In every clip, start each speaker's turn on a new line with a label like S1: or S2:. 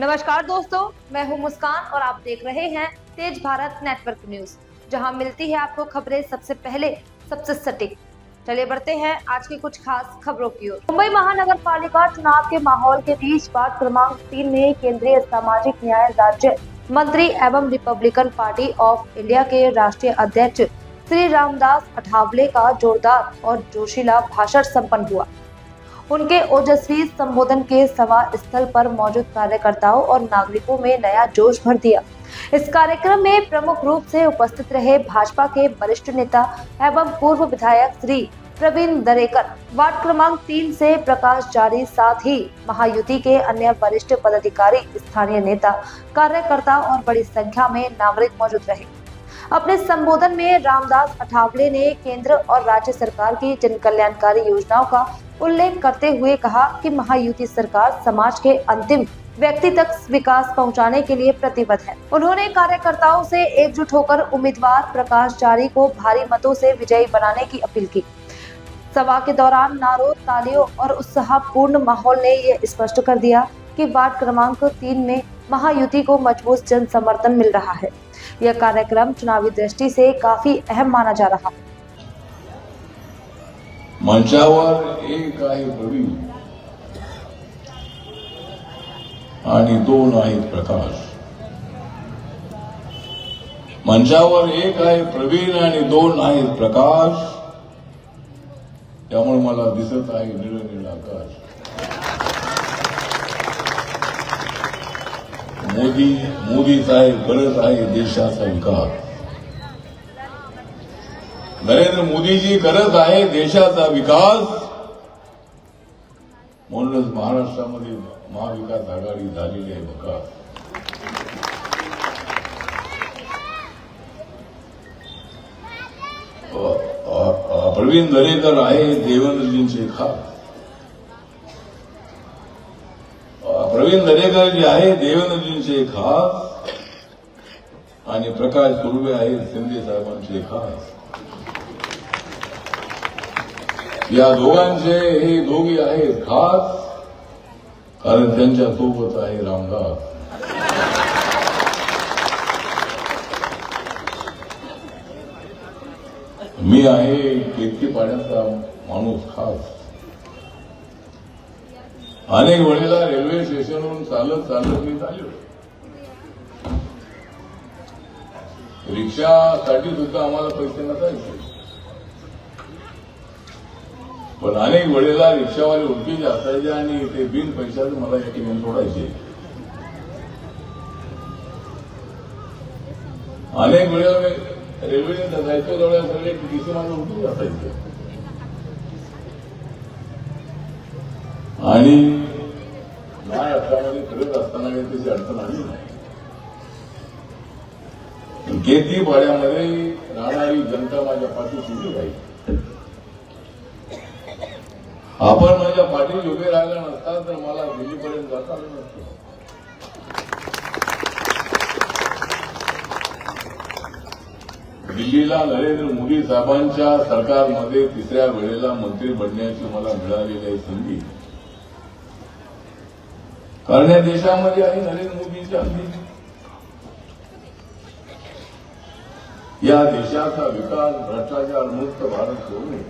S1: नमस्कार दोस्तों, मैं हूं मुस्कान और आप देख रहे हैं तेज भारत नेटवर्क न्यूज, जहां मिलती है आपको खबरें सबसे पहले, सबसे सटीक। चलिए बढ़ते हैं आज की कुछ खास खबरों की ओर। मुंबई महानगर पालिका चुनाव के माहौल के बीच वार्ड क्रमांक 3 में केंद्रीय सामाजिक न्याय राज्य मंत्री एवं रिपब्लिकन पार्टी ऑफ इंडिया के राष्ट्रीय अध्यक्ष श्री रामदास अठावले का जोरदार और जोशीला भाषण संपन्न हुआ। उनके ओजस्वी संबोधन के सभा स्थल पर मौजूद कार्यकर्ताओं और नागरिकों में नया जोश भर दिया। इस कार्यक्रम में प्रमुख रूप से उपस्थित रहे भाजपा के वरिष्ठ नेता एवं पूर्व विधायक श्री प्रवीण दरेकर, वार्ड क्रमांक 3 से प्रकाश जारी, साथ ही महायुति के अन्य वरिष्ठ पदाधिकारी, स्थानीय नेता, कार्यकर्ता और बड़ी संख्या में नागरिक मौजूद रहे। अपने संबोधन में रामदास अठावले ने केंद्र और राज्य सरकार की जन कल्याणकारी योजनाओं का उल्लेख करते हुए कहा कि महायुति सरकार समाज के अंतिम व्यक्ति तक विकास पहुंचाने के लिए प्रतिबद्ध है। उन्होंने कार्यकर्ताओं से एकजुट होकर उम्मीदवार प्रकाश जारी को भारी मतों से विजयी बनाने की अपील की। सभा के दौरान नारों, तालियों और उत्साहपूर्ण माहौल ने यह स्पष्ट कर दिया कि वार्ड क्रमांक 3 में महायुति को मजबूत जन समर्थन मिल रहा है। यह कार्यक्रम चुनावी दृष्टि से काफी अहम माना जा रहा है।
S2: मंचावर एक आहे प्रवीण आणि दोन आहेत प्रकाश। मंचावर एक आहे प्रवीण आणि दोन आहेत प्रकाश, त्यामुळे मला दिसत आहे निळं आकाश। मोदी साहेब करत आहे देशाचा विकास। नरेंद्र मोदीजी करत आहे देशाचा विकास, म्हणूनच महाराष्ट्रामध्ये महाविकास आघाडी झालेली आहे विकास। प्रवीण दरेकर आहे देवेंद्रजींचे खास। प्रवीण दरेकर जे आहे देवेंद्रजींचे खास आणि प्रकाश सुर्वे आहे शिंदे साहेबांचे खास। या दोघांचे हे दोघे आहेत खास, कारण त्यांच्या सोबत आहे रामदास। मी आहे केतकी पाड्याचा माणूस खास। अनेक वेळेला रेल्वे स्टेशनवरून चालत चालत मी चाललो। रिक्षासाठी सुद्धा आम्हाला पैसे नसायचे, पण अनेक वेळेला रिक्षावाले ओळखीचे असायचे आणि ते बिन पैशाचे मला या ठिकाणी सोडायचे। अनेक वेळेला रेल्वेने जायचो तेवढ्या सगळे टीसी माझं ओळखीचे असायचे आणि महाराष्ट्रामध्ये फिरत असताना काही त्याची अडचण आली नाही। केतकी पाड्यामध्ये राहणारी जनता माझ्या पाठीशी उभी राहील। आपण माझ्या पाठीशी उभे राहिला नसता तर मला दिल्लीपर्यंत जाता आलं नसतं। दिल्लीला नरेंद्र मोदी साहेबांच्या सरकारमध्ये तिसऱ्या वेळेला मंत्री बनण्याची मला मिळालेली आहे संधी, कारण या देशामध्ये आहे नरेंद्र मोदींची हस्ती। या देशाचा विकास भ्रष्टाचार मुक्त भारत होणे,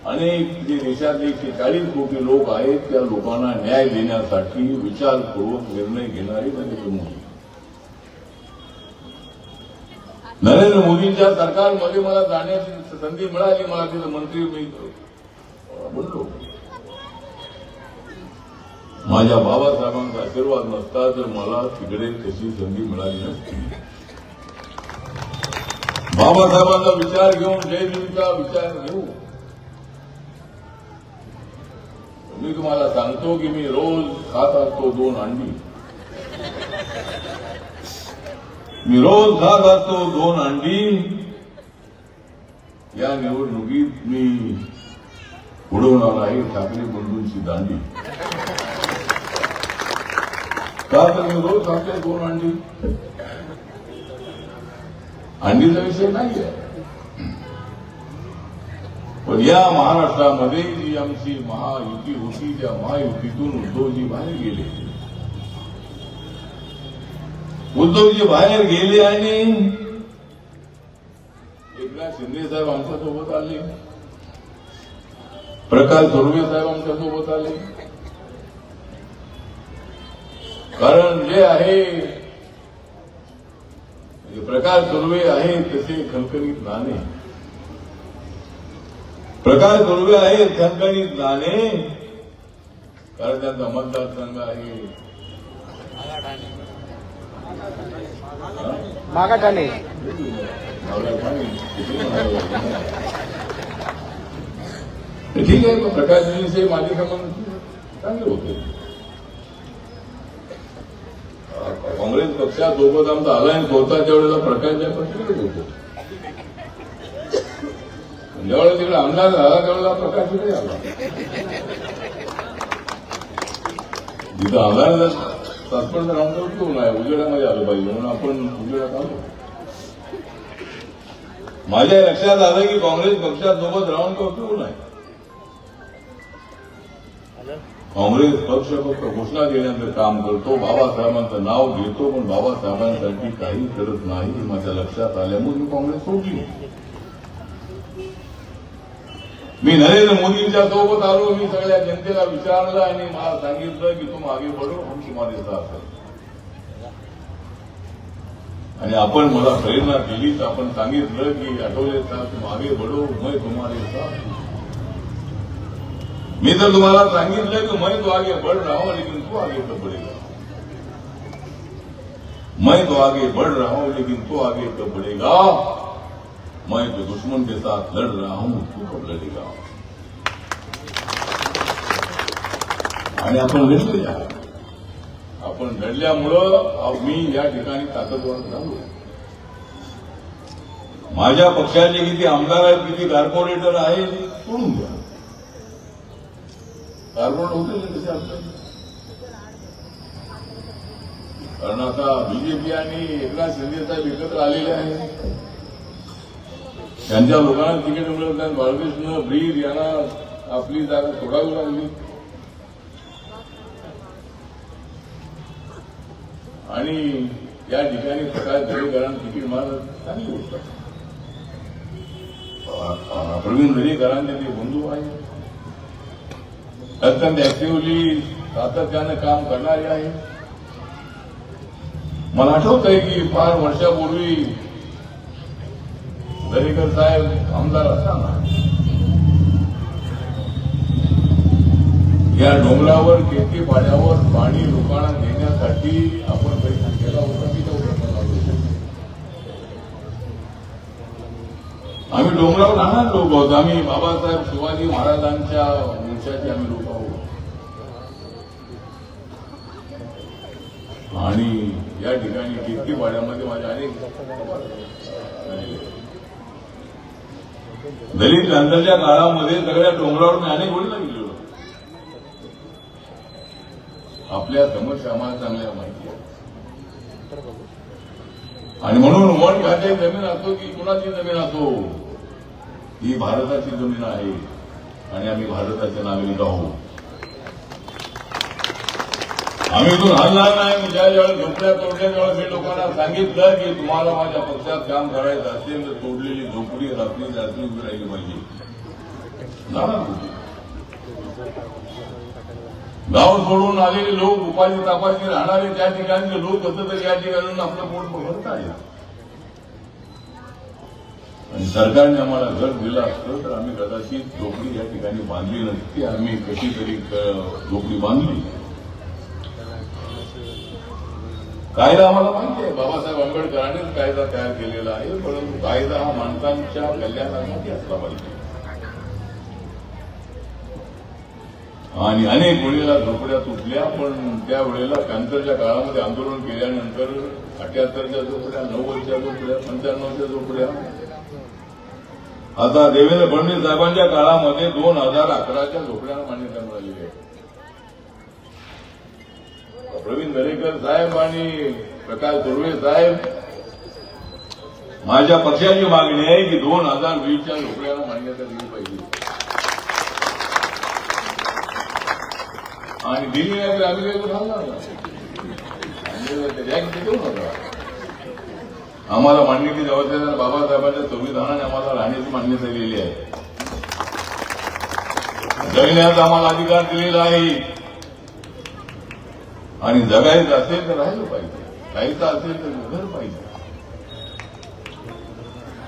S2: अनेक जे देशातले 140 कोटी लोक आहेत त्या लोकांना न्याय देण्यासाठी विचारपूर्वक निर्णय घेणारे नरेंद्र मोदी। नरेंद्र मोदींच्या सरकारमध्ये मला जाण्याची संधी मिळाली, मला तिथं मंत्री मी बोललो। माझ्या बाबासाहेबांचा आशीर्वाद नसता तर मला तिकडे तशी संधी मिळाली नसती। बाबासाहेबांचा विचार घेऊन, जयदेवीचा विचार घेऊन मी तुम्हाला सांगतो की मी रोज खात असतो 2 अंडी। मी रोज खात असतो 2 अंडी। या निवडणुकीत मी उडवणार आहे ठाकरे बंधूंची दांडी। का तर मी रोज खातो 2 अंडी। अंडीचा विषय नाही आहे, पण या महाराष्ट्रामध्ये जी आमची महायुती होती त्या महायुतीतून उद्धवजी बाहेर गेले. उद्धवजी बाहेर गेले आणि एकनाथ शिंदे साहेब आमच्यासोबत आले, प्रकाश सुर्वे साहेब आमच्यासोबत आले. कारण जे आहे प्रकाश सुर्वे आहे तसे खणखणीत नाणे, प्रकाश सुर्वे आहे खणखणीत नाणे. कारण त्यांचा मतदारसंघ आहे
S3: मागाठाणे.
S2: ठीक आहे, प्रकाशजींचे माझे संबंध चांगले होते. काँग्रेस पक्षासोबत आमचा अलायन्स होता त्यावेळेला प्रकाशजी पक्षाकडे होतो. ज्यावेळेला तिकडे आमदार झाला त्यावेळेला प्रकाश तिकडे आला. जिथं आमदार सस्पेंड राहून उपयोग नाही, उजेडामध्ये आलं पाहिजे म्हणून आपण उजेडात आलो. माझ्या लक्षात आलं की काँग्रेस पक्षासोबत राहून तो उपयोग नाही. काँग्रेस पक्ष फक्त घोषणा देण्याचं काम करतो, बाबासाहेबांचं नाव घेतो, पण बाबासाहेबांसाठी काही करत नाही हे माझ्या लक्षात आल्यामुळे मी काँग्रेस सोडली. मी नरेंद्र मोदींच्या सोबत आलो. मी सगळ्या जनतेला विचारलं आणि मला सांगितलं की तुम आगे बढो, हम तुम्हारे साथ हैं. आणि आपण मला प्रेरणा दिलीच. आपण सांगितलं की आठवले साहेब तुम आगे बढो, मैं तुम्हारे साथ हूं. मी तर तुम्हाला सांगितलं की मैं तो आगे बढ़ रहा हूं लेकिन तू आगे कब बढ़ेगा. मैं तो आगे बढ़ रहा हूं लेकिन तू आगे कब बढ़ेगा. मैं तो दुश्मन के साथ लड़ रहा हूं, तू कब लड़ेगा. आणि आपण लढले. आपण लढल्यामुळं मी या ठिकाणी ताकदवार झालो. माझ्या पक्षाचे किती आमदार आहेत, किती कॉर्पोरेटर आहेत सोडून द्या. कार्बोरेट होते तसे आपल्या. कारण आता बीजेपी आणि एकनाथ शिंदे साहेब एकत्र आलेले आहेत. त्यांच्या लोकांना तिकीट मिळत नाही. बाळकृष्ण ब्रीद यांना आपली जागा सोडावी लागली आणि या ठिकाणी प्रकाश दरेकरांना तिकीट मारत चांगली गोष्ट. प्रवीण दरेकरांचे ते बंधू आहेत, अत्यंत ऍक्टिव्हली सातत्यानं काम करणारे आहे. मला आठवत आहे की फार वर्षापूर्वी दरेकर साहेब आमदार असताना या डोंगरावर केती पाड्यावर पाणी लोकांना देण्यासाठी आपण प्रयत्न केला होता. मी तो प्रयत्न लागलो. आम्ही डोंगरावर लहान लोक आहोत. आम्ही बाबासाहेब शिवाजी महाराजांच्या वंशाचे आम्ही लोक आहोत. आणि या ठिकाणी केती पाड्यामध्ये माझ्या अनेक दलित क्रांतीच्या काळामध्ये सगळ्या डोंगरावर मी अनेक वेळेला गेलेलो. आपल्या समस्या आम्हाला चांगल्या माहिती आहे. आणि म्हणून वन खाते जमीन असो की कुणाची जमीन असो, ही भारताची जमीन आहे आणि आम्ही भारताचे नागरिक आहोत. आम्ही इथून हलणार नाही. ज्या वेळेस झोपड्या तोडल्या त्यावेळेस मी लोकांना सांगितलं की तुम्हाला माझ्या पक्षात काम करायचं असेल तर तोडलेली झोपडी रात्री उभी राहिली पाहिजे. गाव सोडून आलेले लोक, उपाशी तापाशी राहणारे त्या ठिकाणचे लोक असं तर या ठिकाणी आपलं पोट भरत आहे. आणि सरकारने आम्हाला घर दिलं असतं तर आम्ही कदाचित झोपडी या ठिकाणी बांधली नसती. आम्ही कशी तरी झोपडी बांधली. कायदा आम्हाला माहिती आहे, बाबासाहेब आंबेडकरांनीच कायदा तयार केलेला आहे. परंतु कायदा हा माणसांच्या कल्याणासाठी असला पाहिजे. आणि अनेक वेळेला झोपड्या तुटल्या, पण त्यावेळेला कॅन्सरच्या काळामध्ये आंदोलन केल्यानंतर 78च्या झोपड्या, 90च्या झोपड्या, 95च्या झोपड्या, आता देवेंद्र फडणवीस साहेबांच्या काळामध्ये 2011च्या झोपड्यांना मान्यता मिळालेली आहे. प्रवीण दरेकर साहेब आणि प्रकाश सुर्वे साहेब, माझ्या पक्षाची मागणी आहे की 2020च्या झोपड्यांना मान्यता दिली पाहिजे. आणि दिली नाही तर आम्ही काही घालणार नका. आम्हाला मांडणीची जबाबदारी बाबासाहेबांच्या संविधानाने आम्हाला राहण्याची मान्यता दिलेली आहे. जगण्याचा आम्हाला अधिकार दिलेला आहे आणि जगायचं असेल तर राहिलं पाहिजे, राहायचं असेल तर घर पाहिजे.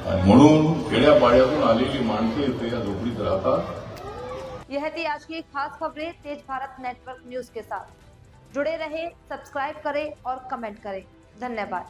S2: आणि म्हणून खेड्यापाड्यातून आलेली माणसं इथे या झोपडीत राहतात.
S1: यह थी आज की खास खबरें तेज भारत नेटवर्क न्यूज के साथ। जुड़े रहे, सब्सक्राइब करें और कमेंट करें। धन्यवाद।